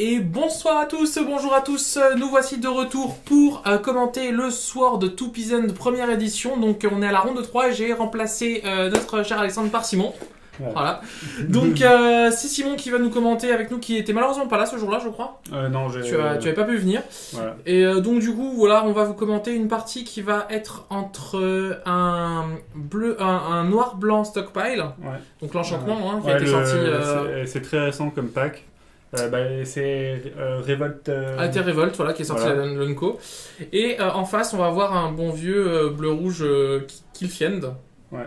Et bonsoir à tous, bonjour à tous, nous voici de retour pour commenter le Sword to Pizen première édition. Donc on est à la ronde 3 et j'ai remplacé notre cher Alexandre par Simon. Voilà. Donc c'est Simon qui va nous commenter avec nous, qui était malheureusement pas là ce jour-là, je crois. Non, tu avais pas pu venir. Voilà. Et donc du coup, voilà, on va vous commenter une partie qui va être entre un noir-blanc stockpile, donc l'enchantement qui a été sorti. C'est très récent comme pack. C'est Revolt. Alter Revolt, voilà, qui est sorti à l'Unco. Et en face, on va avoir un bon vieux bleu-rouge Killfiend. Ouais.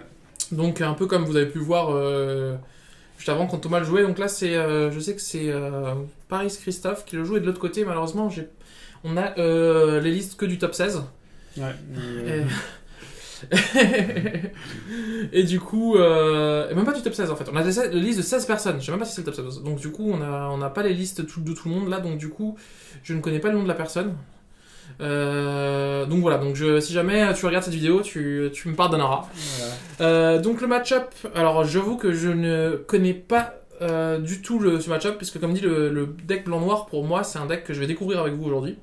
Donc un peu comme vous avez pu voir juste avant quand Thomas le jouait. Donc là, je sais que c'est Paris Christophe qui le joue. Et de l'autre côté, malheureusement, on a les listes que du top 16. Ouais. Et du coup, et même pas du top 16 en fait. On a la liste de 16 personnes. Je sais même pas si c'est le top 16. Donc du coup, on n'a pas les listes de tout le monde là. Donc du coup, je ne connais pas le nom de la personne. Donc voilà. Donc si jamais tu regardes cette vidéo, tu me pardonneras. Voilà. Donc le match-up. Alors j'avoue que je ne connais pas du tout ce match-up, puisque comme dit le deck blanc-noir, pour moi, c'est un deck que je vais découvrir avec vous aujourd'hui.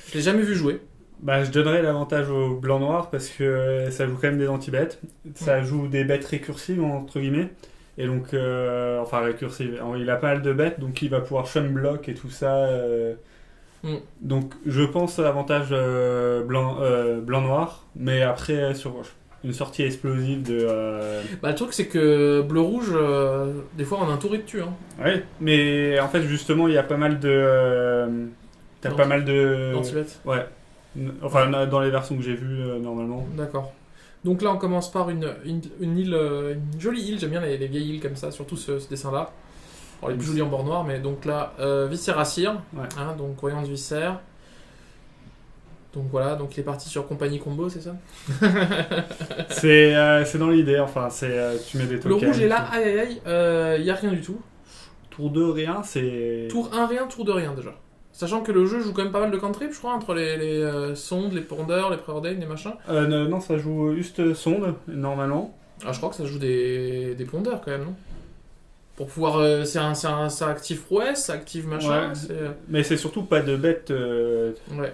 Je l'ai jamais vu jouer. Je donnerais l'avantage au blanc-noir parce que ça joue quand même des anti-bêtes. Ça joue des bêtes récursives, entre guillemets. Et donc, enfin récursives. Il a pas mal de bêtes, donc il va pouvoir block et tout ça. Donc, je pense à l'avantage blanc-noir. Mais après, sur une sortie explosive de. Le truc, c'est que bleu-rouge, des fois, on a un tour et dessus. Hein. Ouais, mais en fait, justement, il y a pas mal de. T'as pas mal de. Anti-bêtes. Ouais. Enfin, dans les versions que j'ai vues, normalement. D'accord. Donc là, on commence par une île, une jolie île. J'aime bien les vieilles îles comme ça, surtout ce dessin-là. Alors, les plus jolis en bord noir, mais donc là, Viscera Cire, donc voyant de Viscère. Donc voilà, donc il est parti sur compagnie combo, c'est ça? C'est dans l'idée, enfin, tu mets des tokens. Le rouge est là, aïe, il n'y a rien du tout. Tour 2, rien, c'est... Tour 1, rien, tour 2, rien déjà. Sachant que le jeu joue quand même pas mal de cantrips, je crois, entre les sondes, les pondeurs, les préordains, les machins. Non, ça joue juste sonde, normalement. Ah, je crois que ça joue des pondeurs quand même, non? Pour pouvoir... ça active prouesse, ça active machin. Ouais, mais c'est surtout pas de bête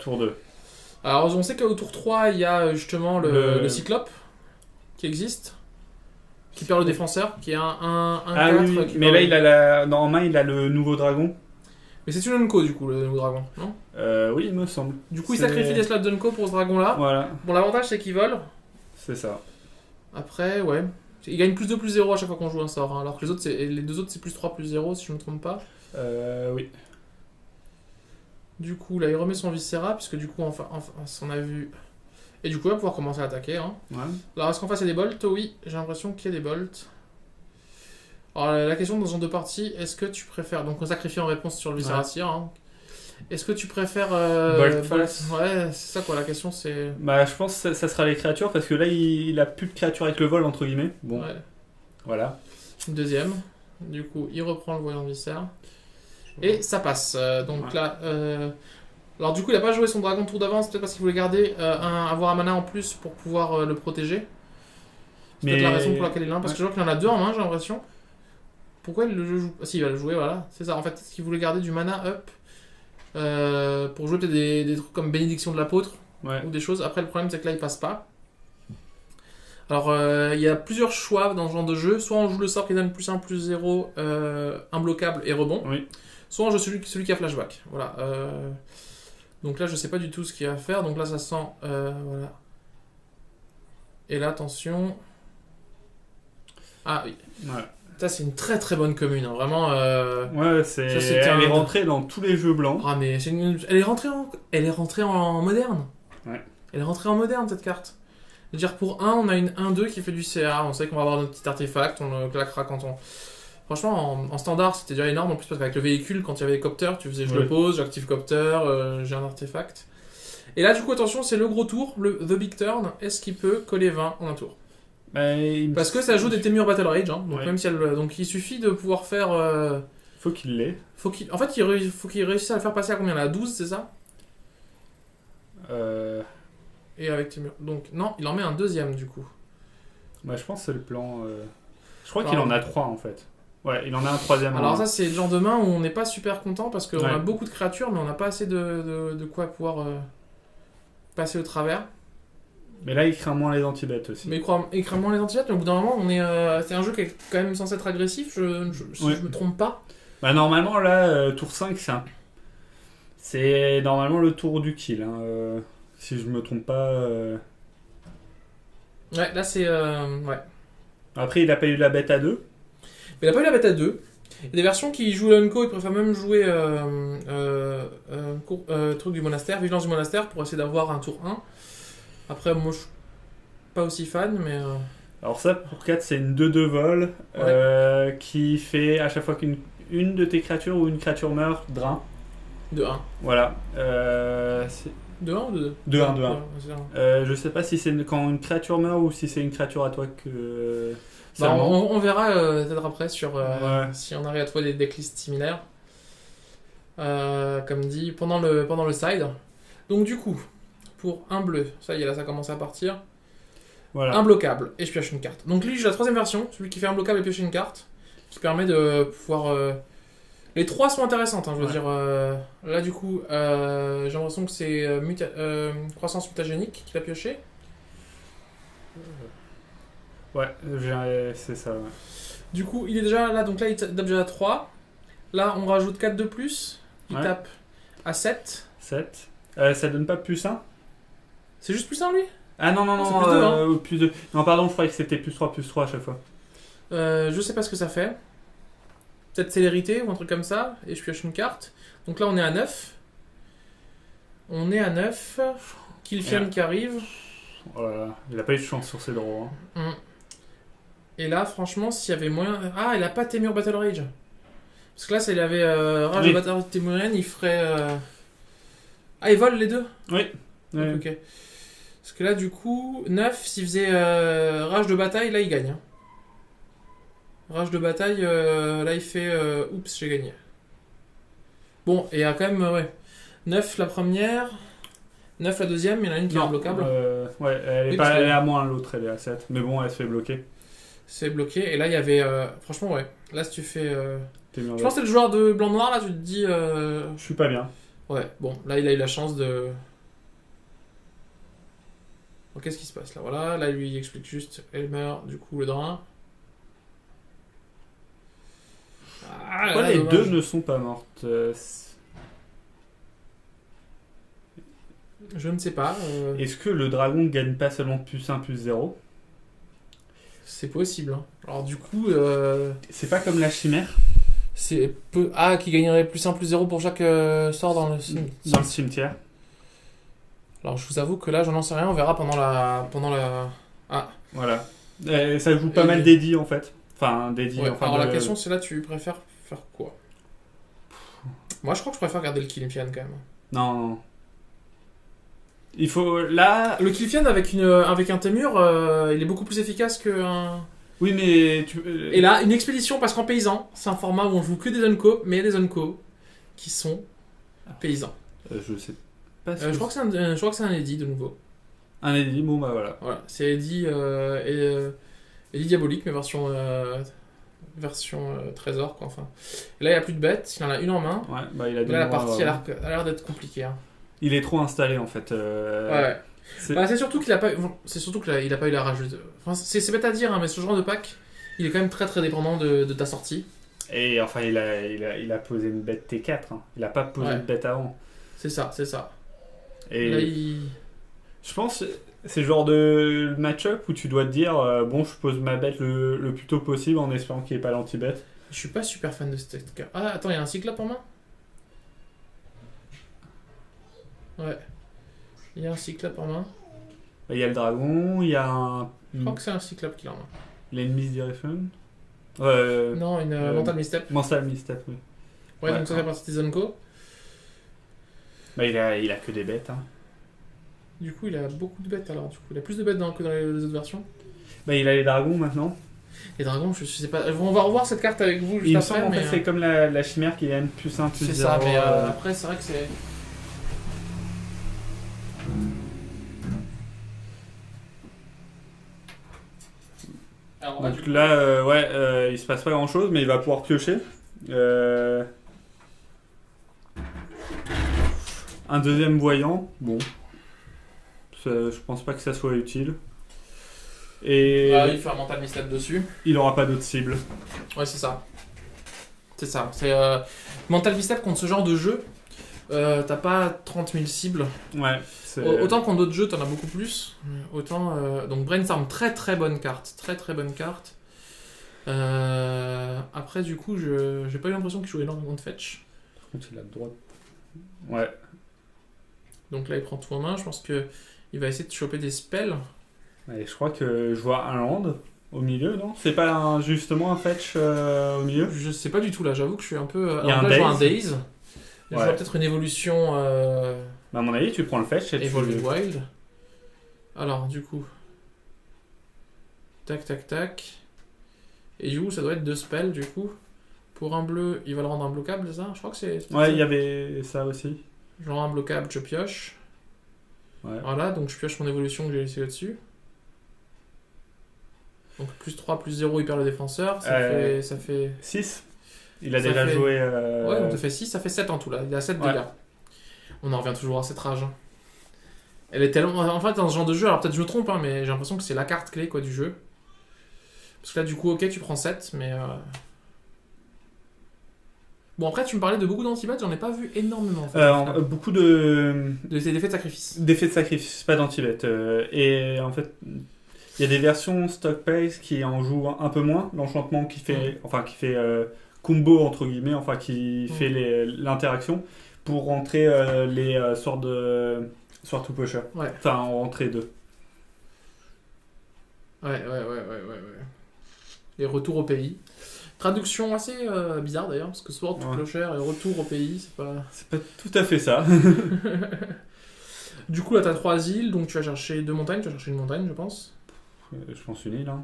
tour 2. Alors, on sait qu'au tour 3, il y a justement le Cyclope qui existe, qui perd le défenseur, qui est un 4. Oui, mais là, en main, il a le nouveau dragon. Mais c'est une Unco, du coup, le nouveau dragon, non? Oui, il me semble. Du coup, il sacrifie des slots d'Unco pour ce dragon-là. Voilà. Bon, l'avantage, c'est qu'il vole. C'est ça. Après, ouais. Il gagne plus 2, plus 0 à chaque fois qu'on joue un sort. Hein, alors que les deux autres, c'est plus 3, plus 0, si je ne me trompe pas. Oui. Du coup, là, il remet son Viscera, puisque du coup, enfin, on a vu... Et du coup, il va pouvoir commencer à attaquer. Hein. Ouais. Alors, est-ce qu'en face, il y a des bolts? Oui, j'ai l'impression qu'il y a des bolts. Alors, la question dans ce genre de partie, est-ce que tu préfères... Donc, on sacrifie en réponse sur le Viscera Cire. Hein. Est-ce que tu préfères... Bolt? Ouais, c'est ça quoi, la question c'est... Je pense que ça sera les créatures, parce que là, il a plus de créatures avec le vol, entre guillemets. Bon, ouais. Voilà. Deuxième. Du coup, il reprend le voyant de Viscère. Et ça passe. Donc là... Alors du coup, il a pas joué son dragon tour d'avance, peut-être parce qu'il voulait garder avoir un mana en plus pour pouvoir le protéger. C'est peut-être la raison pour laquelle il l'a, parce que je vois qu'il en a 2 en main, j'ai l'impression. Pourquoi il le joue? Ah si, il va le jouer, voilà. C'est ça, en fait, est-ce qu'il voulait garder du mana up pour jouer peut-être des trucs comme Bénédiction de l'apôtre ou des choses. Après, le problème, c'est que là, il passe pas. Alors, il y a plusieurs choix dans ce genre de jeu. Soit on joue le sort qui donne plus 1, plus 0, imbloquable et rebond. Oui. Soit on joue celui qui a flashback. Voilà. Donc là, je sais pas du tout ce qu'il va faire. Donc là, ça sent... voilà. Et là, attention... Ah oui. Ouais. Ça, c'est une très très bonne commune. Hein. Vraiment... Ouais, elle est rentrée dans tous les jeux blancs. Ah, mais elle est rentrée en moderne. Ouais. Elle est rentrée en moderne, cette carte. Je veux dire, pour 1, on a une 1-2 qui fait du CA. On sait qu'on va avoir notre petit artefact. On le claquera quand on... Franchement, en standard, c'était déjà énorme. En plus, parce qu'avec le véhicule, quand il y avait les copters, tu faisais je le pose, j'active copter, j'ai un artefact. Et là, du coup, attention, c'est le gros tour, le The Big Turn. Est-ce qu'il peut coller 20 en un tour? Parce que ça joue des Temur Battle Rage. Hein, donc, même si donc, il suffit de pouvoir faire... Faut qu'il l'ait. En fait, il faut qu'il réussisse à le faire passer à combien là? 12, c'est ça? Et avec Temur. Donc, non, il en met un deuxième, du coup. Je pense que c'est le plan... Je crois qu'il en a 3, en fait. Ouais, il en a un troisième. Alors ça, c'est le genre de main où on n'est pas super content parce qu'on Ouais. a beaucoup de créatures, mais on n'a pas assez de quoi pouvoir passer au travers. Mais là, il craint moins les anti-bêtes aussi. Mais il craint moins les anti-bêtes, mais au bout d'un moment, c'est un jeu qui est quand même censé être agressif, si Ouais. je me trompe pas. Bah, normalement, là, tour 5, c'est normalement le tour du kill. Hein, si je me trompe pas. Ouais, là c'est... ouais. Après, il a pas eu la bête à 2. Mais il a pas eu la bête à 2. Il y a des versions qui jouent l'Unco, ils préfèrent même jouer truc du monastère, Vigilance du monastère, pour essayer d'avoir un tour 1. Après, moi je suis pas aussi fan, mais... Alors ça, pour 4, c'est une 2-2 vol qui fait à chaque fois qu'une de tes créatures ou une créature meurt, drain. De 1. Voilà. De 1 ou de 2 De 1, de 1. Ouais, c'est un. Je sais pas si c'est quand une créature meurt ou si c'est une créature à toi que... Bah, seulement. on verra peut-être après sur Ouais. si on arrive à trouver des decklists similaires. Comme dit, pendant le side. Donc du coup, pour un bleu, ça y est, là ça commence à partir. Voilà. Imbloquable et je pioche une carte. Donc lui, j'ai la troisième version, celui qui fait imbloquable et piocher une carte, qui permet de pouvoir... Les trois sont intéressantes, hein, je veux Ouais. dire. Là du coup, j'ai l'impression que c'est croissance mutagénique qu'il a pioché. Ouais, c'est ça. Ouais. Du coup, il est déjà là, donc là il tape déjà à 3. Là, on rajoute 4 de plus. Il Ouais. tape à 7. 7. Ça donne pas plus 1? C'est juste plus 1 lui. Ah non, non, C'est non, plus deux, hein. plus 2. Non, pardon, je croyais que c'était plus 3 à chaque fois. Je sais pas ce que ça fait. Peut-être célérité ou un truc comme ça. Et je pioche une carte. Donc là, on est à 9. On est à 9. Killfian qui arrive. Oh là là, il a pas eu de chance sur ses draws. Hein. Et là, franchement, s'il y avait moyen. Ah, il a pas Temur Battle Rage. Parce que là, s'il avait Rage Oui. de Battle Rage Temurian, il ferait. Ah, ils volent les deux. Oui. Ouais. Ok. Parce que là, du coup, 9, s'il faisait Rage de bataille, là, il gagne. Hein. Rage de bataille, là, il fait oups, j'ai gagné. Bon, et il y a quand même, ouais. 9 la première, 9 la deuxième, il y en a une qui est Non, imbloquable. ouais, elle est, Oui, pas, parce que- elle est à moins, l'autre elle est à 7. Mais bon, elle se fait bloquer. C'est bloqué. Et là, il y avait. Franchement, ouais. Là, si tu fais. T'es merde. Je pense que c'est le joueur de blanc-noir, là, tu te dis. Je suis pas bien. Ouais, bon, là, il a eu la chance de. Bon, qu'est-ce qui se passe là? Voilà, là, lui, il explique juste. Elle meurt, du coup, le drain. Ah, Pourquoi là, les dommage. deux ne sont pas mortes Je ne sais pas. Est-ce que le dragon gagne pas seulement plus 1, plus 0? C'est possible. Hein. Alors, du coup. C'est pas comme la chimère C'est peu. Ah, qui gagnerait plus 1 plus 0 pour chaque sort dans le. dans le cimetière? Alors, je vous avoue que là, j'en sais rien. On verra pendant la. Ah, Voilà. Ça joue pas Et- mal d'édits en fait. Enfin, d'édits. ouais. Enfin, Alors, de- la question, c'est là, tu préfères faire quoi? Moi, je crois que je préfère garder le Killfian quand même. Non. Il faut. Là. Le Killfian avec un Temur, il est beaucoup plus efficace qu'un. Oui, mais. Et là, une expédition, parce qu'en paysan, c'est un format où on joue que des Unco, mais il y a des Unco qui sont paysans. Je sais pas. Je crois que c'est un Eddy de nouveau. Un édit, bon bah voilà. Voilà, c'est Eddy Eddy diabolique, mais version trésor quoi. Enfin, et là il n'y a plus de bêtes, il en a une en main. Ouais, bah il a Et là la droits, partie a l'air d'être compliquée. Hein. Il est trop installé en fait. Ouais. C'est- Bah, c'est surtout qu'il a pas, c'est surtout qu'il a pas eu la rage. Enfin, c'est bête à dire, hein, mais ce genre de pack, il est quand même très très dépendant de ta sortie. Et enfin, il a posé une bête T4. Hein. Il a pas posé Ouais. une bête avant. C'est ça, c'est ça. Et Là, il... je pense c'est le genre de match-up où tu dois te dire bon, je pose ma bête le plus tôt possible en espérant qu'il n'y ait pas l'anti-bête. Je suis pas super fan de cette carte. Ah, attends, il y a un cyclope en main? Ouais. Il y a un cyclope en main. Il y a le dragon, il y a un. Je crois que c'est un cyclope qu'il a en main. L'Enemy's Direction. Non, une mental misstep. Mental Misstep, oui. Ouais, Ouais, donc ça fait partie des Unco. Bah, il a que des bêtes. Hein. Du coup, il a beaucoup de bêtes alors. Du coup, il a plus de bêtes que dans les autres versions. Bah, il a les dragons maintenant. Les dragons, je sais pas. On va revoir cette carte avec vous juste Il me après. semble en mais, fait c'est comme la chimère qui gagne plus 1, plus c'est 0. ça, mais après, c'est vrai que c'est. Alors, Donc là, il se passe pas grand chose, mais il va pouvoir piocher. Un deuxième voyant, bon. Je pense pas que ça soit utile. Et il fait un mental misstep dessus. il aura pas d'autres cibles. Ouais, c'est ça. C'est ça. C'est mental misstep contre ce genre de jeu. T'as pas 30 000 cibles. Ouais. Autant contre d'autres jeux, t'en as beaucoup plus. Autant. Donc Brainstorm, très très bonne carte. Très très bonne carte. Après, du coup, j'ai pas eu l'impression qu'il jouait énormément de fetch. Par contre, il a le droit. Ouais. Donc là, il prend tout en main. Je pense que il va essayer de choper des spells. Et je crois que je vois un land au milieu, non? C'est pas justement un fetch au milieu? Je sais pas du tout là. J'avoue que je suis un peu. Il y a Alors un là, je vois un Daze. Daze. Je vois Ouais. peut-être une évolution. Bah, à mon avis, tu prends le fetch et tu... Evolved Wild. Alors, du coup. Tac, tac, tac. Et du coup, ça doit être 2 spells, du coup. Pour un bleu, il va le rendre imbloquable, c'est ça? Je crois que c'est... Ouais, il y avait ça aussi. Genre imbloquable, je pioche. Ouais. Voilà, donc je pioche mon évolution que j'ai laissée au-dessus. Donc plus 3, plus 0, il perd le défenseur. Ça fait... 6. Il a Ça déjà fait- joué... Ouais, donc ça fait 6, ça fait 7 en tout, là. Il a 7 Ouais. dégâts. On en revient toujours à cette rage. Elle est tellement... En fait, dans ce genre de jeu, alors peut-être je me trompe, hein, mais j'ai l'impression que c'est la carte clé, quoi, du jeu. Parce que là, du coup, ok, tu prends 7, mais... Bon, après, tu me parlais de beaucoup d'antibates, j'en ai pas vu énormément. En fait, beaucoup de... Des effets de sacrifice. d'effets de sacrifice, pas d'anti-bet. Et en fait, il y a des versions stock pace qui en jouent un peu moins. L'enchantement qui fait, combo entre guillemets, enfin qui fait l'interaction pour rentrer les sorts de Sword to Pusher. Ouais. Enfin, en rentrer deux. Ouais. Les retours au pays. Traduction assez bizarre d'ailleurs, parce que Sword to Ouais. Clocher et retour au pays, c'est pas... C'est pas tout à fait ça. Du coup, là, t'as 3 îles, donc tu vas chercher 2 montagnes, tu vas chercher une montagne, je pense. Je pense une île, hein.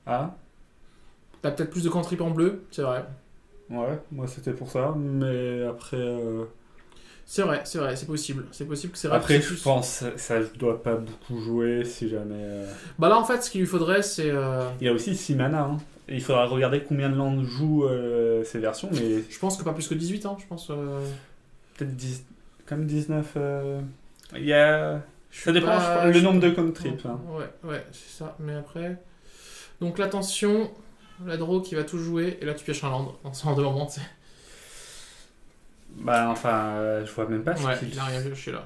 Ah, T'as peut-être plus de cantrip en bleu, c'est vrai. ouais, moi c'était pour ça, mais après... C'est vrai, c'est possible. C'est possible que c'est vrai. Après, que c'est je plus- pense ça je dois pas beaucoup jouer si jamais... Bah là, en fait, ce qu'il lui faudrait, c'est... Il y a aussi 6 mana, hein. Et il faudra regarder combien de landes jouent ces versions, mais Je pense que pas plus que 18, hein, je pense... peut-être 10, comme 19. Il y a... je Ça suis dépend pas- le je- nombre de contrip. Hein. Ouais, c'est ça. Mais après... Donc l'attention, la draw qui va tout jouer, et là tu pioches un land, en ce genre de moment, tu sais. Bah enfin, je vois même pas ce Ouais, qu'il il a rien pioché là.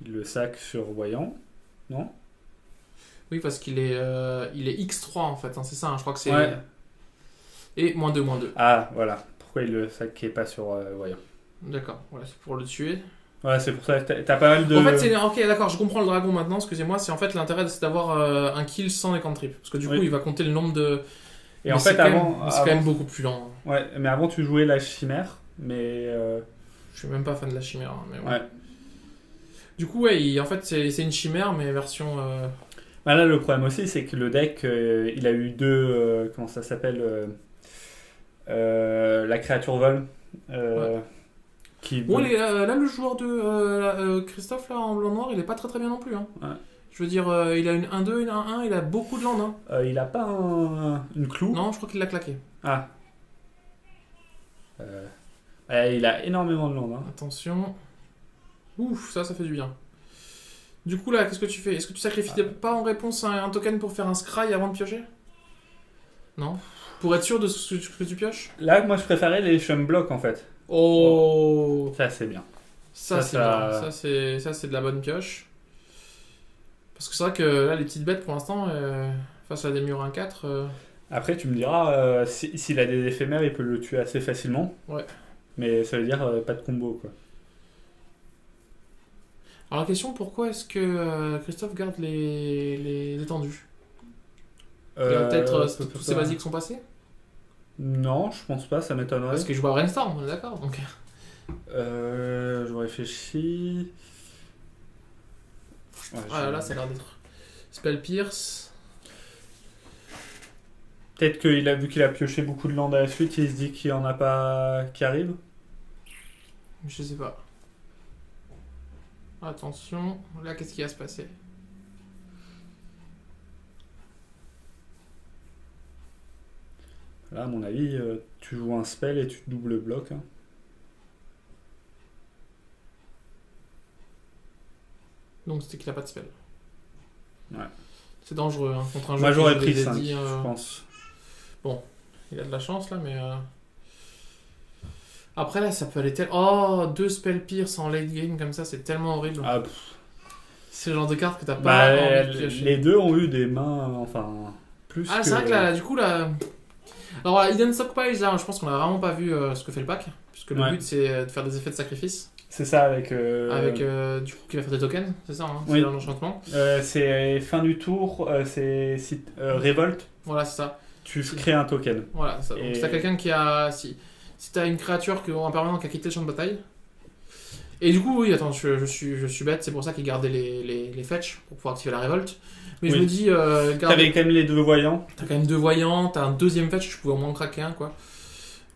il le sac sur voyant, non? Oui, parce qu'il est, il est X3 en fait, hein, c'est ça, hein, je crois que c'est... Ouais. Et -2. Ah, voilà. Pourquoi il le sac qui est pas sur voyant? D'accord, voilà, c'est pour le tuer. Ouais, c'est pour ça que t'as pas mal de... En fait, c'est... Ok, d'accord, je comprends le dragon maintenant, excusez-moi, c'est en fait l'intérêt c'est d'avoir un kill sans les cantrips. Parce que du coup, Oui. il va compter le nombre de... Et en Mais c'est fait, quand même- avant... C'est quand même beaucoup plus lent. Ouais, mais avant tu jouais la chimère, mais... Je suis même pas fan de la chimère, hein, mais ouais. Ouais. Du coup, ouais, en fait, c'est une chimère, mais version... Bah là, le problème aussi, c'est que le deck, il a eu deux... comment ça s'appelle la créature vol. Qui... Bon, là, le joueur de Christophe, là, en blanc-noir, il est pas très très bien non plus. Hein. Ouais. Je veux dire, il a une 1-2, une 1-1, il a beaucoup de land. Hein. il a pas une clou. Non, je crois qu'il l'a claqué. Ah. Il a énormément de land. Hein. Attention. Ouf, ça fait du bien. Du coup, là, qu'est-ce que tu fais? Est-ce que tu sacrifies pas en réponse à un token pour faire un scry avant de piocher? Non. Pour être sûr de ce que tu pioches? Là, moi, je préférais les chum block en fait. Oh, Ça, c'est bien. ça, c'est ça- bien. Ça, c'est de la bonne pioche. Parce que c'est vrai que là, les petites bêtes, pour l'instant, face à des murs 1-4... Après, tu me diras, s'il a des éphémères, il peut le tuer assez facilement. Ouais. Mais ça veut dire pas de combo, quoi. Alors la question, pourquoi est-ce que Christophe garde les étendus? Il y a peut-être tous ces basiques sont passés? Non, je pense pas, ça m'étonnerait. Parce que je joue à Brainstorm, on est d'accord, donc... Je réfléchis. Ouais, Ah là, ça a l'air d'être... Spell Pierce... Peut-être qu'il a vu qu'il a pioché beaucoup de land à la suite, il se dit qu'il y en a pas qui arrivent. Je sais pas. Attention, là, qu'est-ce qui va se passer? Là, à mon avis, tu joues un spell et tu doubles le bloc. Hein. Donc c'était qu'il a pas de spell. Ouais. C'est dangereux hein, contre un jeu. Moi, j'aurais qui pris joue 5, des je pense. Bon, il a de la chance là, mais. Après là, ça peut aller Oh, 2 spell pierce en late game comme ça, c'est tellement horrible. Ah, c'est le genre de carte que t'as pas envie de piocher. Les deux ont eu des mains, enfin, plus Ah, que... c'est vrai que là, du coup, là. Alors, voilà, Hidden Stockpile, là, je pense qu'on a vraiment pas vu ce que fait le pack. Puisque le but, c'est de faire des effets de sacrifice. C'est ça, avec... Du coup, qui va faire des tokens, c'est ça, hein, oui. c'est un enchantement. C'est fin du tour, c'est révolte. Voilà, c'est ça. Tu crées un token. Voilà, c'est ça. Donc, si t'as quelqu'un qui a. Si t'as une créature en permanent qui a quitté le champ de bataille. Et du coup, oui, attends, je suis bête, c'est pour ça qu'il gardait les fetch pour pouvoir activer la révolte. Mais je me dis. T'avais quand même les 2 voyants. T'as quand même 2 voyants, t'as un deuxième fetch, tu pouvais au moins en craquer un, quoi.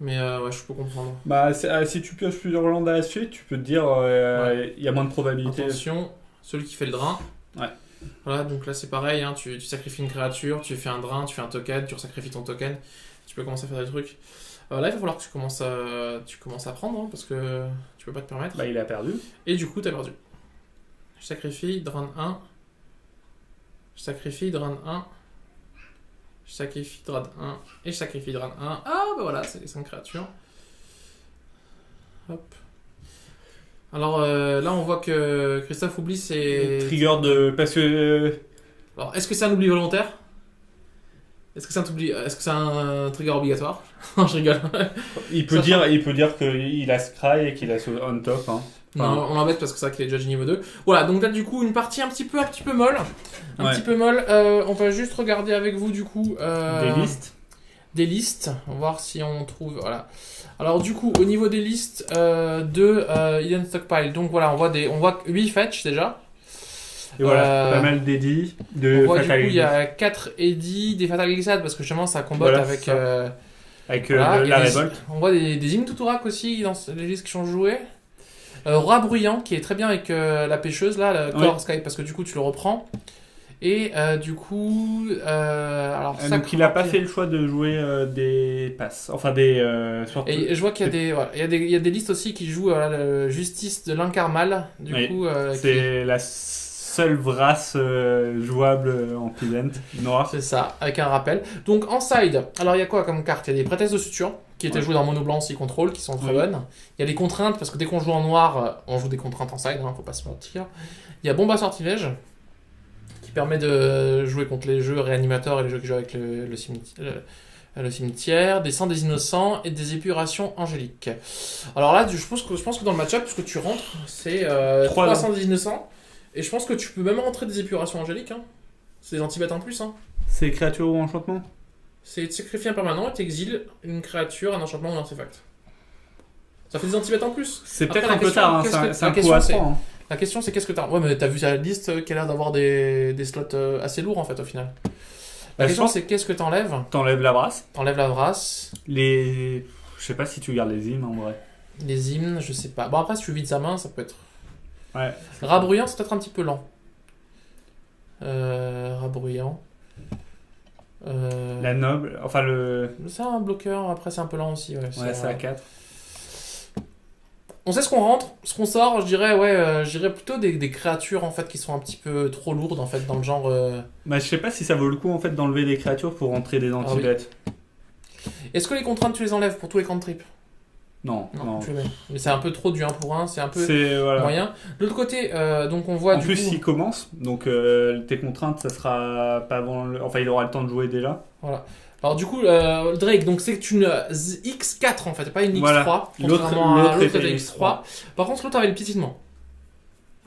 Mais ouais, je peux comprendre. Bah, si tu pioches plusieurs landes à la suite, tu peux te dire il y a moins de probabilité. Attention, celui qui fait le drain. Ouais. Voilà, donc là c'est pareil, hein, tu sacrifies une créature, tu fais un drain, tu fais un token, tu sacrifies ton token, tu peux commencer à faire des trucs. Là, il va falloir que tu commences à prendre, hein, parce que tu peux pas te permettre. Bah, il a perdu. Et du coup, t'as perdu. Je sacrifie, drain 1. Je sacrifie, drain 1. Je sacrifie, drain 1. Et je sacrifie, drain 1. Ah, bah voilà, c'est les 5 créatures. Hop. Alors là, on voit que Christophe oublie ses... Trigger de... Parce que... Alors, est-ce que c'est un oubli volontaire ? Est-ce que c'est un trigger obligatoire ? Non, je rigole. Il peut dire qu'il a Scry et qu'il a on top. Hein. Enfin... Non, on l'embête parce que c'est vrai qu'il est judge niveau 2. Voilà, donc là, du coup, une partie un petit peu molle. Un petit peu molle. On va juste regarder avec vous, du coup... Des listes. On va voir si on trouve... Voilà. Alors, du coup, au niveau des listes de Hidden Stockpile, donc voilà, on voit 8 fetch déjà. Et voilà, pas mal d'Eddy, de on voit, du coup, il y a 4 Eddy, des Fatal Glissades, parce que justement, ça combat avec... la révolte. On voit des Hymn Tuturak aussi dans les listes qui sont jouées. Roi Bruyant, qui est très bien avec la pêcheuse, là, le Core Sky, parce que du coup, tu le reprends. Et du coup... alors, donc, il n'a pas fait le choix de jouer des passes. Enfin, des... Et je vois qu'il y a il y a des listes aussi qui jouent la Justice de l'Incarmal. Du coup, c'est la seule vrasse jouable en Peasant noir. C'est ça, avec un rappel. Donc en side, alors il y a quoi comme carte ? Il y a des prétextes de suture qui étaient jouées dans mono blanc si contrôle, qui sont très bonnes. Il y a des contraintes, parce que dès qu'on joue en noir, on joue des contraintes en side, faut pas se mentir. Il y a Bombe à sortilège, qui permet de jouer contre les jeux réanimateurs et les jeux qui jouent avec le cimetière, des sangs des innocents et des épurations angéliques. Alors là, je pense que dans le match-up, ce que tu rentres, c'est 3 sangs des innocents. Et je pense que tu peux même rentrer des épurations angéliques. Hein. C'est des anti-bêtes en plus. Hein. C'est créature ou enchantement ? C'est sacrifier un permanent et t'exiles une créature, un enchantement ou un artefact. Ça fait des anti-bêtes en plus. C'est peut-être un peu tard, c'est un coup à 3. Hein. La question c'est qu'est-ce que t'as... Ouais, mais t'as vu la liste qui a l'air d'avoir des slots assez lourds en fait au final. La question c'est qu'est-ce que t'enlèves ? T'enlèves la brasse. T'enlèves la brasse. Je sais pas si tu gardes les hymnes en vrai. Les hymnes, je sais pas. Bon après si tu vides sa main, ça peut être... Ouais. Rat bruyant, c'est peut-être un petit peu lent. Rat bruyant. La noble, enfin le... C'est un bloqueur, après c'est un peu lent aussi. Ouais, c'est à 4. On sait ce qu'on rentre, ce qu'on sort, je dirais plutôt des créatures en fait qui sont un petit peu trop lourdes en fait dans le genre... Bah je sais pas si ça vaut le coup en fait d'enlever des créatures pour rentrer des anti-bêtes. Oui. Est-ce que les contraintes tu les enlèves pour tous les cantrips ? Non. Tu les mets. Mais c'est un peu trop du 1 pour 1, c'est un peu voilà. moyen. De l'autre côté, donc on voit... En plus, s'il commence, donc tes contraintes, ça sera pas avant... Enfin, il aura le temps de jouer déjà. Voilà. Alors du coup, Drake, donc c'est une X4 en fait, pas une X3. Voilà. L'autre était X3. Par contre, l'autre avait le piétinement.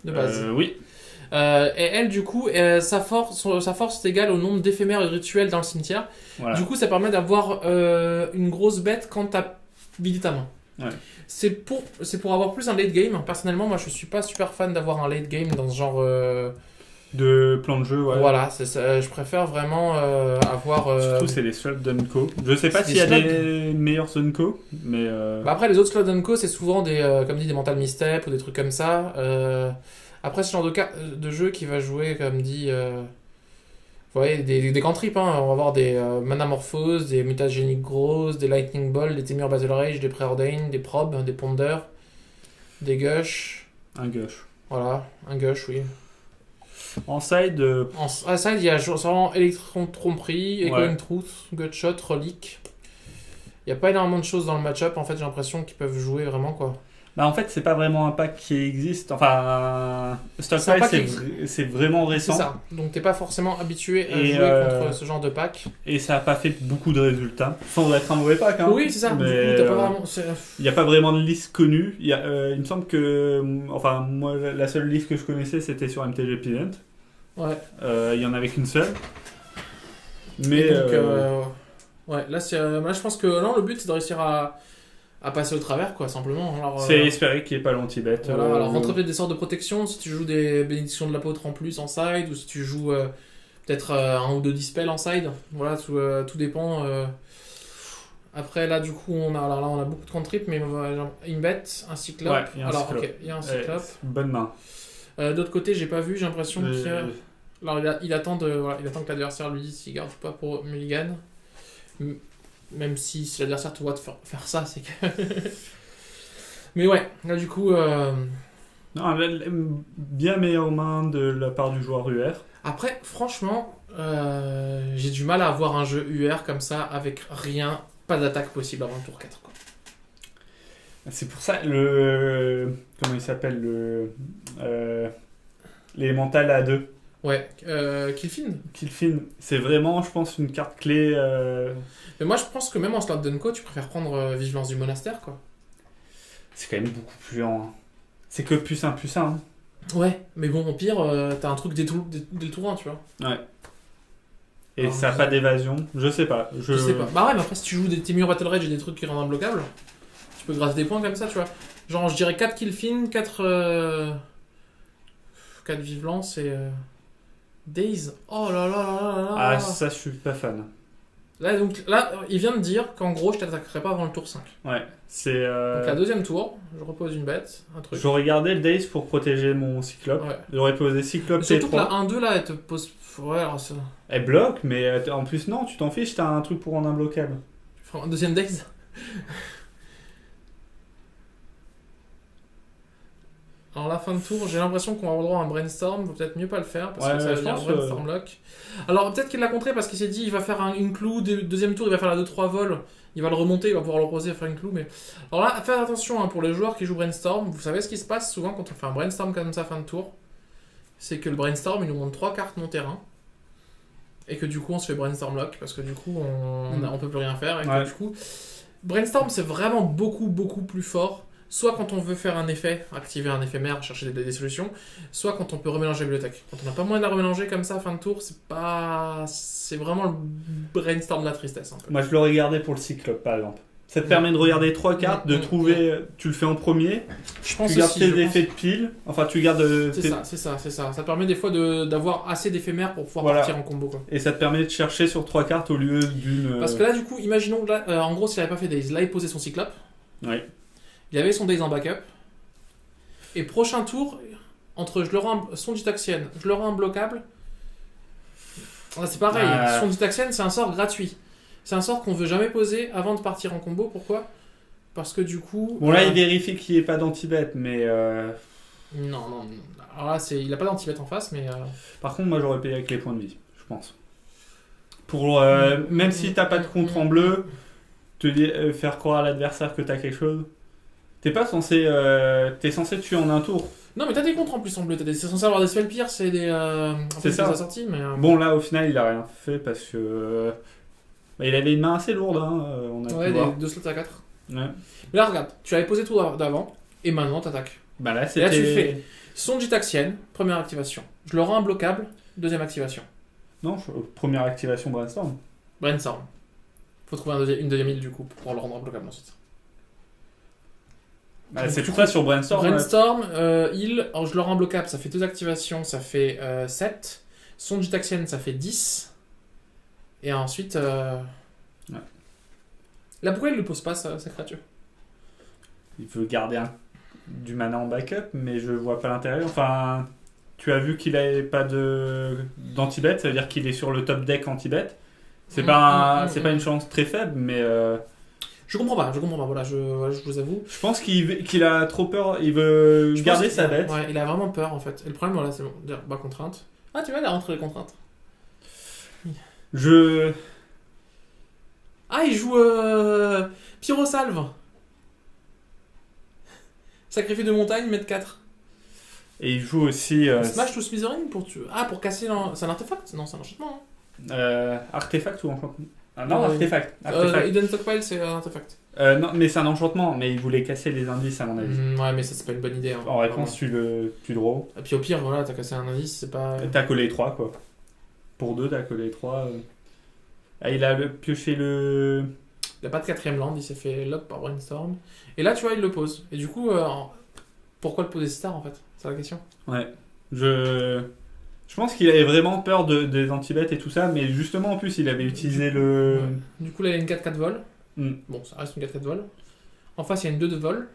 De base. Oui. Et elle, du coup, sa force est égale au nombre d'éphémères et rituels dans le cimetière. Voilà. Du coup, ça permet d'avoir une grosse bête quand t'as vidé ta main. Ouais. C'est pour avoir plus un late game. Personnellement, moi, je suis pas super fan d'avoir un late game dans ce genre de plan de jeu. Ouais. Voilà, c'est ça, je préfère vraiment avoir. Surtout, c'est les slots d'Unco. Je sais pas s'il y a des meilleurs Unco, mais. Bah après, les autres slots d'Unco, c'est souvent comme dit, des mental misstep ou des trucs comme ça. Après, ce genre de jeu qui va jouer, comme dit. Ouais, des cantrips, hein. On va avoir des Manamorphose, des Mutagenic Growth, des Lightning Ball, des Temur Battle Rage, des Preordain, des Prob, des Ponder, des Gush. Un gush. Voilà, un Gush, oui. En side, En side, il y a vraiment Electron Tromperie, Echoing Ouais. Truth, Gutshot, Relic. Il n'y a pas énormément de choses dans le match-up, en fait, j'ai l'impression qu'ils peuvent jouer vraiment, quoi. bah en fait, c'est pas vraiment un pack qui existe. Enfin, C'est un Stockpile, pack c'est vraiment C'est récent. ça. Donc t'es pas forcément habitué à Et, jouer contre ce genre de pack. Et ça a pas fait beaucoup de résultats. Sans être un mauvais pack, hein. Oui, c'est ça. Du coup, Mais, t'as pas vraiment. il n'y a pas vraiment de liste connue. Il me semble que. Enfin, moi, la seule liste que je connaissais, c'était sur MTG Present. Ouais. Il y en avait qu'une seule. Et Mais. donc, ouais, là, là, je pense que non, le but c'est de réussir à passer au travers, quoi, simplement. Alors, c'est espérer qu'il n'y ait pas l'anti-bet. voilà, alors rentrer peut-être des sortes de protection si tu joues des bénédictions de l'apôtre en plus en side, ou si tu joues peut-être un ou deux dispels en side. Voilà, tout dépend. Après, là, du coup, alors là, on a beaucoup de cantrips, mais genre, une bête, un cyclope. Ouais, il y a un alors, cyclope. ok, il y a un cyclope. Bonne main. D'autre côté, j'ai pas vu, j'ai l'impression qu'il y a. Euh, Alors, il attend il attend que l'adversaire lui dise s'il garde ou pas pour Mulligan. Même si l'adversaire te voit te faire ça, c'est que. Mais ouais, là du coup. Non, bien meilleure main de la part du joueur UR. Après, franchement, j'ai du mal à avoir un jeu UR comme ça avec rien, pas d'attaque possible avant le tour 4. Quoi. C'est pour ça, comment il s'appelle l'élémental A2. Ouais, Killfin. Killfin, c'est vraiment, je pense, une carte clé. Mais moi je pense que même en slot Dunko, tu préfères prendre Vigilance du Monastère, quoi. C'est quand même beaucoup plus lent. Hein. C'est que plus 1, plus 1. Hein. Ouais, mais bon, au pire, t'as un truc dès le tour 1, tu vois. Ouais. Et Alors, ça n'a pas d'évasion. Je sais pas. Je sais pas. Bah ouais, mais après, si tu joues des Temur Battle Rage et des trucs qui rendent imbloquables, tu peux grâce des points comme ça, tu vois. Genre, je dirais 4 Killfin, 4 Vivelance et Days. Oh là là là là là. Ah, ça, je suis pas fan. Là, donc, il vient de dire qu'en gros, je t'attaquerai pas avant le tour 5. Ouais. C'est. Donc, la deuxième tour, je repose une bête, un truc. J'aurais gardé le Daze pour protéger mon Cyclope. Ouais. J'aurais posé Cyclope Mais surtout T3. que la 1-2 là, elle te pose. Ouais, alors ça. Elle bloque, mais en plus, non, tu t'en fiches, t'as un truc pour rendre imbloquable. Tu feras un deuxième Days. Alors la fin de tour, j'ai l'impression qu'on va avoir droit à un brainstorm, faut peut-être mieux pas le faire parce que ça veut dire brainstorm lock. Alors peut-être qu'il l'a contré parce qu'il s'est dit il va faire une clou, deuxième tour il va faire la 2-3 vol, il va le remonter, il va pouvoir le reposer et faire une clou. Mais alors là, faites attention hein, pour les joueurs qui jouent brainstorm, vous savez ce qui se passe souvent quand on fait un brainstorm comme ça fin de tour, c'est que le brainstorm il nous montre 3 cartes non terrain et que du coup on se fait brainstorm lock parce que du coup on peut plus rien faire et que du coup brainstorm c'est vraiment beaucoup plus fort. Soit quand on veut faire un effet, activer un éphémère, chercher des solutions, soit quand on peut remélanger la bibliothèque. Quand on n'a pas moyen de la remélanger comme ça, fin de tour, c'est vraiment le brainstorm de la tristesse. Un peu. Moi, je l'aurais gardé pour le Cyclope, par exemple. Ça te permet de regarder 3 cartes, de trouver... Tu le fais en premier, je pense tu gardes aussi, tes effets de pile, enfin tu gardes... C'est ça. Ça te permet des fois d'avoir assez d'éphémères pour pouvoir partir en combo. Quoi. Et ça te permet de chercher sur 3 cartes au lieu d'une... Parce que là, du coup, imaginons que là, en gros, s'il n'avait pas fait Days, là, il posait son Cyclope. Oui. Il avait son Days en backup. Et prochain tour, entre je le rends son Ditaxienne, je le rends imbloquable. C'est pareil, son Ditaxienne, c'est un sort gratuit. C'est un sort qu'on veut jamais poser avant de partir en combo. Pourquoi ? Parce que du coup... Bon là, il vérifie qu'il n'y ait pas d'anti-bet, mais... Non. Alors là, il a pas d'anti-bet en face, mais... Par contre, moi, j'aurais payé avec les points de vie, je pense. Pour même si t'as pas de contre en bleu, faire croire à l'adversaire que t'as quelque chose... T'es pas censé... t'es censé tuer en un tour. Non, mais t'as des contres en plus en bleu. T'es censé avoir des spells pires, c'est des... c'est ça. Des assortis, mais... Bon, là, au final, il a rien fait parce que... il avait une main assez lourde, hein, on a pu voir. 2 slots à 4. Ouais. Mais là, regarde, tu avais posé tout d'avant, et maintenant t'attaques. Bah là, et là, tu fais son Gitaxienne, première activation. Je le rends imbloquable, deuxième activation. Non, première activation Brainstorm. Brainstorm. Faut trouver une deuxième île du coup pour le rendre imbloquable ensuite. Bah, c'est tout ça sur Brainstorm. Brainstorm, île, alors je le rends imbloquable, ça fait 2 activations, ça fait 7. Son Gitaxienne, ça fait 10. Et ensuite... Ouais. Là, pourquoi il ne pose pas sa créature ? Il veut garder du mana en backup, mais je vois pas l'intérêt. Enfin, tu as vu qu'il n'avait pas d'anti-bet, ça veut dire qu'il est sur le top deck anti-bet. C'est pas une chance très faible, mais Je comprends pas, voilà, je vous avoue. je pense qu'il a trop peur, il veut garder sa bête. Ouais, il a vraiment peur en fait. Et le problème, voilà, c'est bon. Dire, bas contrainte. Ah, tu vois, il a rentré les contraintes. Ah, il joue Pyrosalve. Sacrifice de montagne, mètre 4. Et il joue aussi Smash to Smithereens pour casser c'est un artefact. Non, c'est un enchantement. artefact ou enchantement. Ah, non, Euh, artefact. Hidden Stockpile, c'est un artefact. Non, mais c'est un enchantement, mais il voulait casser les indices à mon avis. Ouais, mais ça, c'est pas une bonne idée. Hein, En réponse, tu draw. Et puis au pire, voilà, t'as cassé un indice, c'est pas. T'as collé 3 quoi. Pour 2, t'as collé 3. Ah, il a pioché le. Il a pas de quatrième land, il s'est fait lock par Brainstorm. Et là, tu vois, il le pose. Et du coup, pourquoi le poser si tard en fait? C'est la question. Ouais. Je pense qu'il avait vraiment peur des anti-bêtes et tout ça, mais justement en plus il avait utilisé le. Ouais. Du coup, là, il y a une 4-4 vol. Mm. Bon, ça reste une 4-4 vol. En face, il y a une 2 de vol.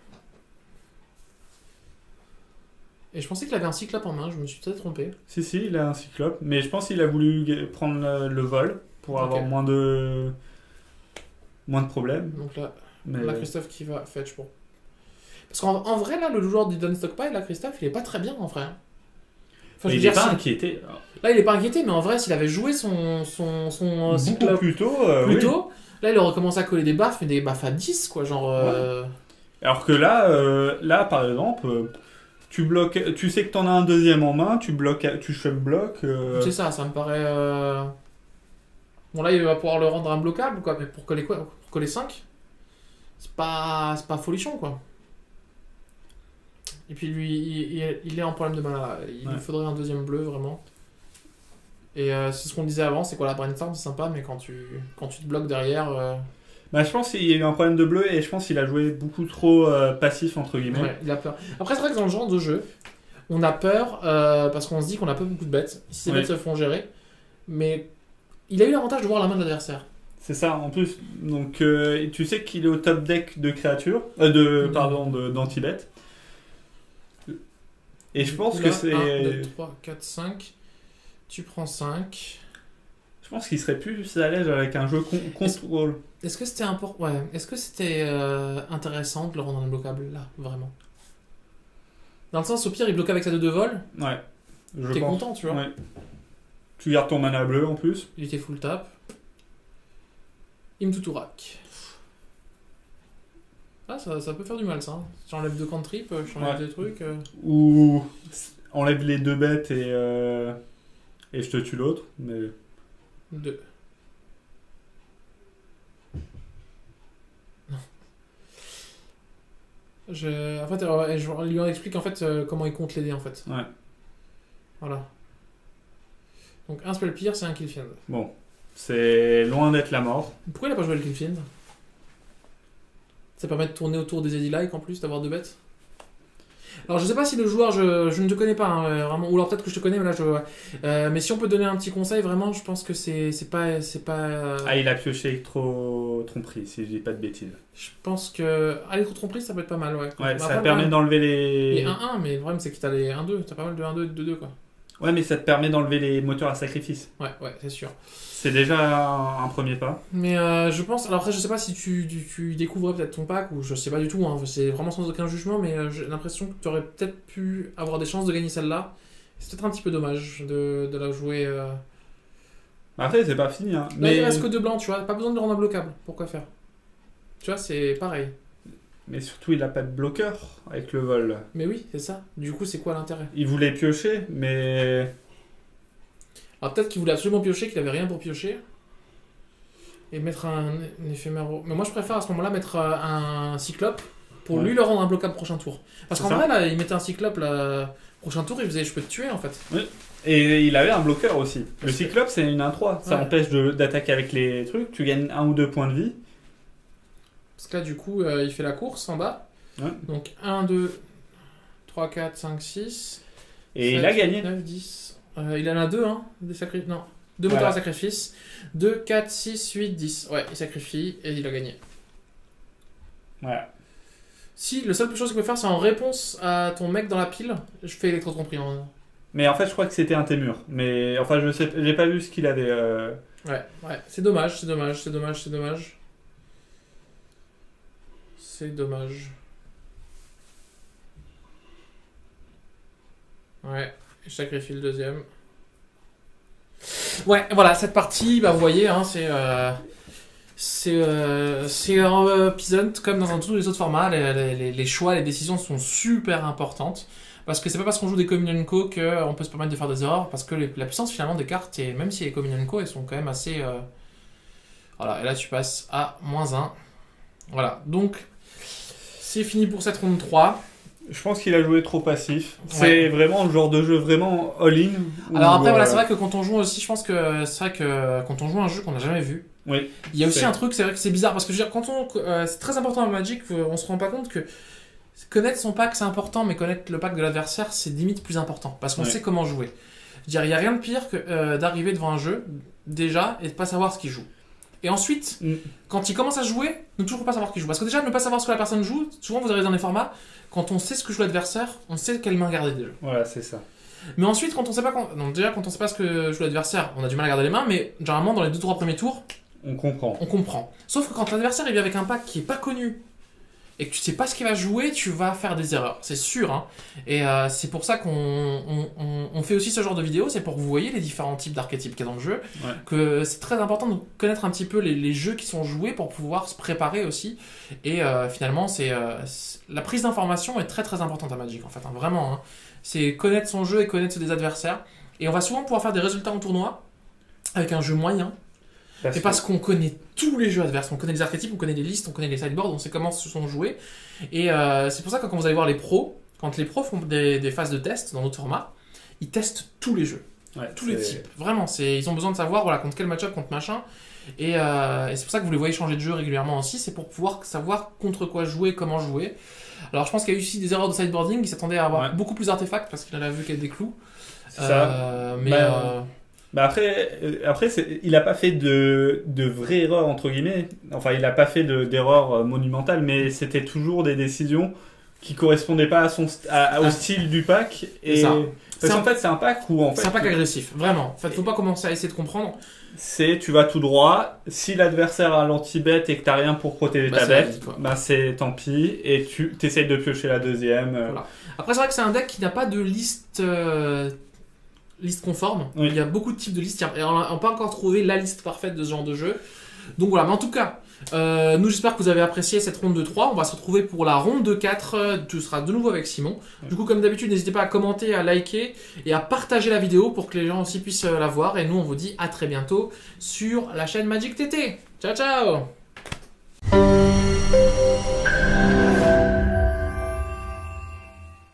Et je pensais qu'il avait un cyclope en main, je me suis peut-être trompé. Si, il a un cyclope, mais je pense qu'il a voulu prendre le vol pour avoir moins de problèmes. Donc là, Mais... là Christophe qui va fetch pour. Parce qu'en vrai, là, le joueur d'Hidden Stockpile, là, Christophe, il est pas très bien en vrai. Enfin, il est pas inquiété. Là, il est pas inquiété, mais en vrai, s'il avait joué son cyclope plus tôt, oui. Là, il aurait commencé à coller des baffes, mais des baffes à 10, quoi, genre... Ouais. Alors que là, par exemple, tu bloques, tu sais que t'en as un deuxième en main, tu bloques. C'est ça me paraît... Bon, là, il va pouvoir le rendre imbloquable, quoi, mais pour coller quoi? Pour coller 5, c'est pas folichon, quoi. Et puis lui, il est en problème de mana. Il lui faudrait un deuxième bleu, vraiment. Et c'est ce qu'on disait avant, c'est quoi la brainstorm, c'est sympa, mais quand tu te bloques derrière... Bah, je pense qu'il y a eu un problème de bleu et je pense qu'il a joué beaucoup trop passif, entre guillemets. Ouais, il a peur. Après, c'est vrai que dans le genre de jeu, on a peur parce qu'on se dit qu'on a pas beaucoup de bêtes. Si ces bêtes se font gérer. Mais il a eu l'avantage de voir la main de l'adversaire. C'est ça, en plus. Donc, tu sais qu'il est au top deck de créatures, d'anti-bêtes. Et je pense que c'est... 1, 2, 3, 4, 5. Tu prends 5. Je pense qu'il serait plus à l'aise avec un jeu contrôle. Est-ce que c'était important? Ouais. Est-ce que c'était intéressant de le rendre imbloquable là, vraiment? Dans le sens, au pire, il bloque avec sa 2 vol. Ouais. T'es content, tu vois. Ouais. Tu gardes ton mana bleu en plus. Il était full tap. Imtuturak. Ah, ça peut faire du mal, ça. Hein. J'enlève 2 cantrips, j'enlève des trucs. Ou enlève les 2 bêtes et je te tue l'autre. Mais... 2. Non. En fait, je lui explique en fait comment il compte les dés en fait. Ouais. Voilà. Donc un spell pierre, c'est un Killfiend. Bon, c'est loin d'être la mort. Pourquoi il a pas joué le Killfiend? Ça permet de tourner autour des Eddy-like en plus, d'avoir 2 bêtes. Alors je sais pas si le joueur, je ne te connais pas hein, vraiment, ou alors peut-être que je te connais, mais là mais si on peut donner un petit conseil, vraiment, je pense que c'est pas. Ah, il a pioché trop tromperie, si je dis pas de bêtises. Je pense que aller trop tromperie, ça peut être pas mal, ouais. Ouais, ça permet d'enlever les 1-1, mais le problème c'est que t'as les 1-2, t'as pas mal de 1-2 et de 2-2 quoi. Ouais, mais ça te permet d'enlever les moteurs à sacrifice. Ouais, c'est sûr. C'est déjà un premier pas. Mais je pense. Alors après, je sais pas si tu découvrais peut-être ton pack, ou je sais pas du tout, hein, c'est vraiment sans aucun jugement, mais j'ai l'impression que tu aurais peut-être pu avoir des chances de gagner celle-là. C'est peut-être un petit peu dommage de la jouer. Après, c'est pas fini. Hein. Là, mais il reste que 2 blancs, tu vois, pas besoin de le rendre imbloquable. Pourquoi faire? Tu vois, c'est pareil. Mais surtout, il a pas de bloqueur avec le vol. Mais oui, c'est ça. Du coup, c'est quoi l'intérêt? Il voulait piocher, mais. Alors peut-être qu'il voulait absolument piocher, qu'il avait rien pour piocher. Et mettre un éphéméro. Mais moi, je préfère à ce moment-là mettre un cyclope pour lui le rendre imbloquable prochain tour. Parce qu'en vrai, là, il mettait un cyclope là, prochain tour, il faisait je peux te tuer en fait. Oui. Et il avait un bloqueur aussi. Le cyclope, c'est une 1-3. Ça empêche d'attaquer avec les trucs. Tu gagnes 1 ou 2 points de vie. Parce que là, du coup, il fait la course en bas. Ouais. Donc 1, 2, 3, 4, 5, 6. Et 7, il a gagné. 9, 10. Il en a 2, hein. Non. 2 moteurs à sacrifice. 2, 4, 6, 8, 10. Ouais, il sacrifie et il a gagné. Voilà. Si, la seule chose qu'il peut faire, c'est en réponse à ton mec dans la pile, je fais électro-tromperie. Mais en fait, je crois que c'était un Témur. Mais enfin, je sais, j'ai pas vu ce qu'il avait. Ouais, c'est dommage, c'est dommage, c'est dommage, c'est dommage. C'est dommage. Ouais, je sacrifie le deuxième. Ouais, voilà, cette partie, bah vous voyez, hein, c'est un Peasant, comme dans tous les autres formats, les choix, les décisions sont super importantes. Parce que c'est pas parce qu'on joue des Communion Co qu'on peut se permettre de faire des erreurs, parce que la puissance finalement des cartes, et même si les Communion Co, elles sont quand même assez... Voilà, et là tu passes à -1. Voilà, donc c'est fini pour cette ronde 3. Je pense qu'il a joué trop passif. C'est vraiment le genre de jeu vraiment all-in. Alors après, voilà, c'est vrai que quand on joue aussi, je pense que c'est vrai que quand on joue un jeu qu'on n'a jamais vu, oui, il y a aussi un truc, c'est vrai que c'est bizarre, parce que je veux dire, quand c'est très important en Magic, on se rend pas compte que connaître son pack c'est important, mais connaître le pack de l'adversaire c'est limite plus important, parce qu'on sait comment jouer. Je veux dire, il n'y a rien de pire que d'arriver devant un jeu, déjà, et de pas savoir ce qu'il joue. Et ensuite, quand il commence à jouer, ne toujours pas savoir qui joue. Parce que déjà, ne pas savoir ce que la personne joue, souvent vous arrivez dans les formats, quand on sait ce que joue l'adversaire, on sait quelle main garder déjà. Voilà, c'est ça. Mais ensuite, quand on sait pas donc déjà, quand on sait pas ce que joue l'adversaire, on a du mal à garder les mains, mais généralement, dans les 2-3 premiers tours, on comprend. On comprend. Sauf que quand l'adversaire il vient avec un pack qui est pas connu, et que tu sais pas ce qu'il va jouer, tu vas faire des erreurs, c'est sûr. Hein. Et c'est pour ça qu'on fait aussi ce genre de vidéo, c'est pour que vous voyez les différents types d'archétypes qu'il y a dans le jeu, que c'est très important de connaître un petit peu les jeux qui sont joués pour pouvoir se préparer aussi. Et finalement, la prise d'information est très très importante à Magic en fait, hein, vraiment. Hein. C'est connaître son jeu et connaître ceux des adversaires. Et on va souvent pouvoir faire des résultats en tournoi avec un jeu moyen. Parce qu'on connaît tous les jeux adverses, on connaît les archétypes, on connaît les listes, on connaît les sideboards, on sait comment se sont joués. Et c'est pour ça que quand vous allez voir les pros, quand les pros font des phases de test dans notre format, ils testent tous les jeux, tous les types. Vraiment, ils ont besoin de savoir voilà, contre quel match-up, contre machin. Et c'est pour ça que vous les voyez changer de jeu régulièrement aussi, c'est pour pouvoir savoir contre quoi jouer, comment jouer. Alors je pense qu'il y a eu aussi des erreurs de sideboarding, ils s'attendaient à avoir beaucoup plus d'artefacts parce qu'il en a vu qu'il y a des clous. Après il n'a pas fait de vraies erreurs, entre guillemets. Enfin, il n'a pas fait d'erreurs monumentales, mais c'était toujours des décisions qui correspondaient pas au style du pack. Et parce qu'en fait, c'est un pack où c'est un pack agressif, vraiment. En fait, faut pas commencer à essayer de comprendre. Tu vas tout droit. Si l'adversaire a l'anti-bet et que t'as rien pour protéger ta bête, c'est tant pis. Et tu essayes de piocher la deuxième. Voilà. Après, c'est vrai que c'est un deck qui n'a pas de liste conforme. Oui. Il y a beaucoup de types de listes. Et on n'a pas encore trouvé la liste parfaite de ce genre de jeu. Donc voilà, mais en tout cas, nous j'espère que vous avez apprécié cette ronde de 3. On va se retrouver pour la ronde de 4. Tu seras de nouveau avec Simon. Du coup, comme d'habitude, n'hésitez pas à commenter, à liker et à partager la vidéo pour que les gens aussi puissent la voir. Et nous, on vous dit à très bientôt sur la chaîne Magic TT. Ciao, ciao!